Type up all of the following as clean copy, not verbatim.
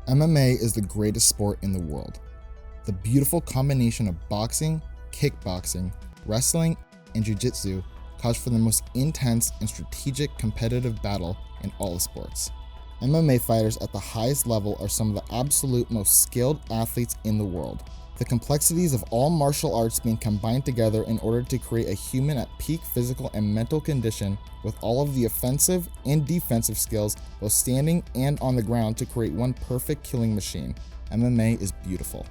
MMA is the greatest sport in the world. The beautiful combination of boxing, kickboxing, wrestling, and jiu-jitsu calls for the most intense and strategic competitive battle in all of sports. MMA fighters at the highest level are some of the absolute most skilled athletes in the world. The complexities of all martial arts being combined together in order to create a human at peak physical and mental condition with all of the offensive and defensive skills both standing and on the ground to create one perfect killing machine. MMA is beautiful.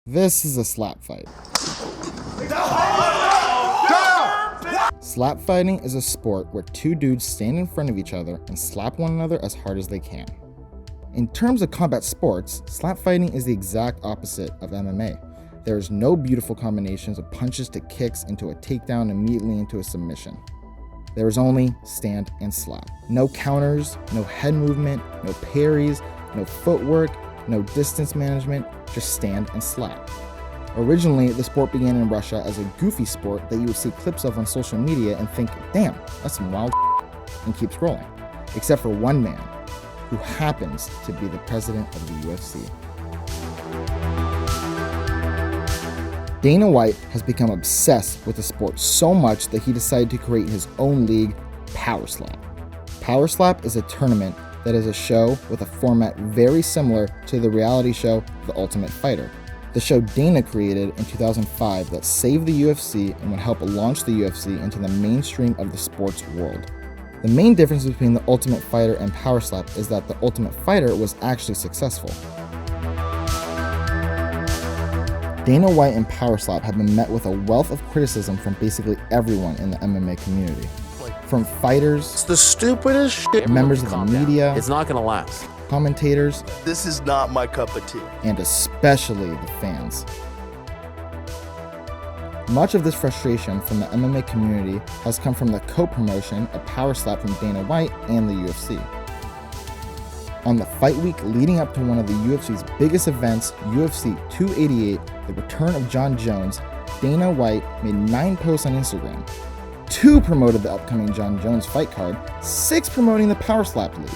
This is a slap fight. Slap fighting is a sport where two dudes stand in front of each other and slap one another as hard as they can. In terms of combat sports, slap fighting is the exact opposite of MMA. There is no beautiful combinations of punches to kicks into a takedown immediately into a submission. There is only stand and slap. No counters, no head movement, no parries, no footwork, no distance management, just stand and slap. Originally, the sport began in Russia as a goofy sport that you would see clips of on social media and think, damn, that's some wild and keep scrolling. Except for one man, who happens to be the president of the UFC. Dana White has become obsessed with the sport so much that he decided to create his own league, Power Slap. Power Slap is a tournament that is a show with a format very similar to the reality show The Ultimate Fighter. The show Dana created in 2005 that saved the UFC and would help launch the UFC into the mainstream of the sports world. The main difference between The Ultimate Fighter and Power Slap is that The Ultimate Fighter was actually successful. Dana White and Power Slap have been met with a wealth of criticism from basically everyone in the MMA community. From fighters, it's the stupidest shit. Members of the media, it's not gonna last. Commentators, this is not my cup of tea. And especially the fans. Much of this frustration from the MMA community has come from the co-promotion of Power Slap from Dana White and the UFC. On the fight week leading up to one of the UFC's biggest events, UFC 288, the return of Jon Jones, Dana White made 9 posts on Instagram. 2 promoted the upcoming Jon Jones fight card, 6 promoting the Power Slap league.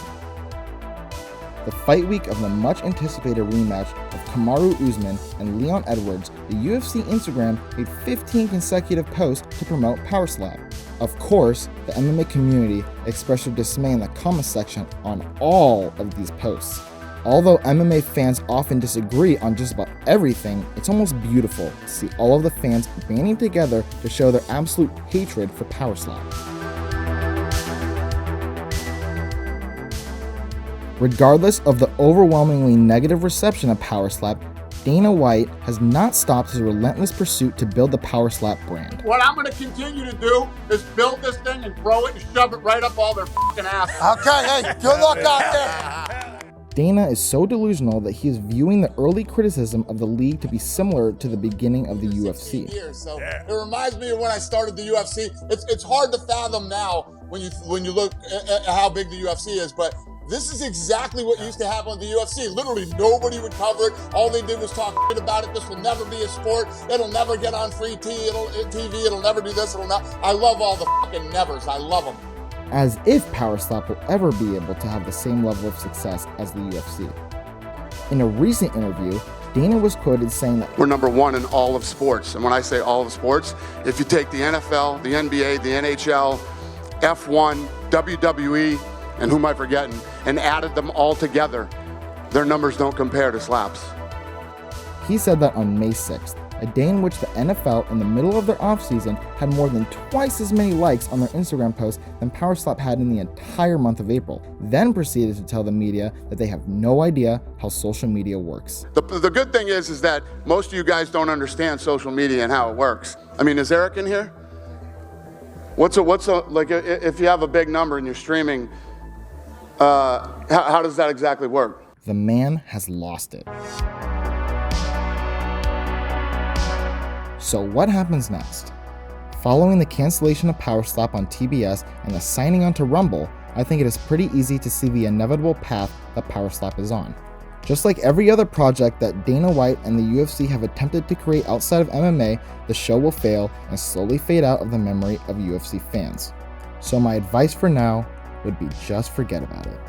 The fight week of the much-anticipated rematch of Kamaru Usman and Leon Edwards, the UFC Instagram made 15 consecutive posts to promote Power Slap. Of course, the MMA community expressed their dismay in the comment section on all of these posts. Although MMA fans often disagree on just about everything, it's almost beautiful to see all of the fans banding together to show their absolute hatred for Power Slap. Regardless of the overwhelmingly negative reception of Power Slap, Dana White has not stopped his relentless pursuit to build the Power Slap brand. What I'm going to continue to do is build this thing and throw it and shove it right up all their fucking asses. Okay, hey, good luck out there. Dana is so delusional that he is viewing the early criticism of the league to be similar to the beginning of the UFC. So it reminds me of when I started the UFC. It's hard to fathom now when you look at how big the UFC is, but this is exactly what used to happen with the UFC. Literally, nobody would cover it. All they did was talk shit about it. This will never be a sport. It'll never get on free TV. It'll never do this. It'll not. I love all the fucking nevers. I love them. As if Power Slap will ever be able to have the same level of success as the UFC. In a recent interview, Dana was quoted saying that we're number 1 in all of sports. And when I say all of sports, if you take the NFL, the NBA, the NHL, F1, WWE, and who am I forgetting, and added them all together, their numbers don't compare to Slap's. He said that on May 6th, a day in which the NFL in the middle of their offseason had more than twice as many likes on their Instagram posts than Power Slap had in the entire month of April, then proceeded to tell the media that they have no idea how social media works. The good thing is that most of you guys don't understand social media and how it works. I mean, is Eric in here? Like if you have a big number and you're streaming, how does that exactly work? The man has lost it. So what happens next? Following the cancellation of Power Slap on TBS and the signing on to Rumble, I think it is pretty easy to see the inevitable path that Power Slap is on. Just like every other project that Dana White and the UFC have attempted to create outside of MMA, the show will fail and slowly fade out of the memory of UFC fans. So my advice for now would be just forget about it.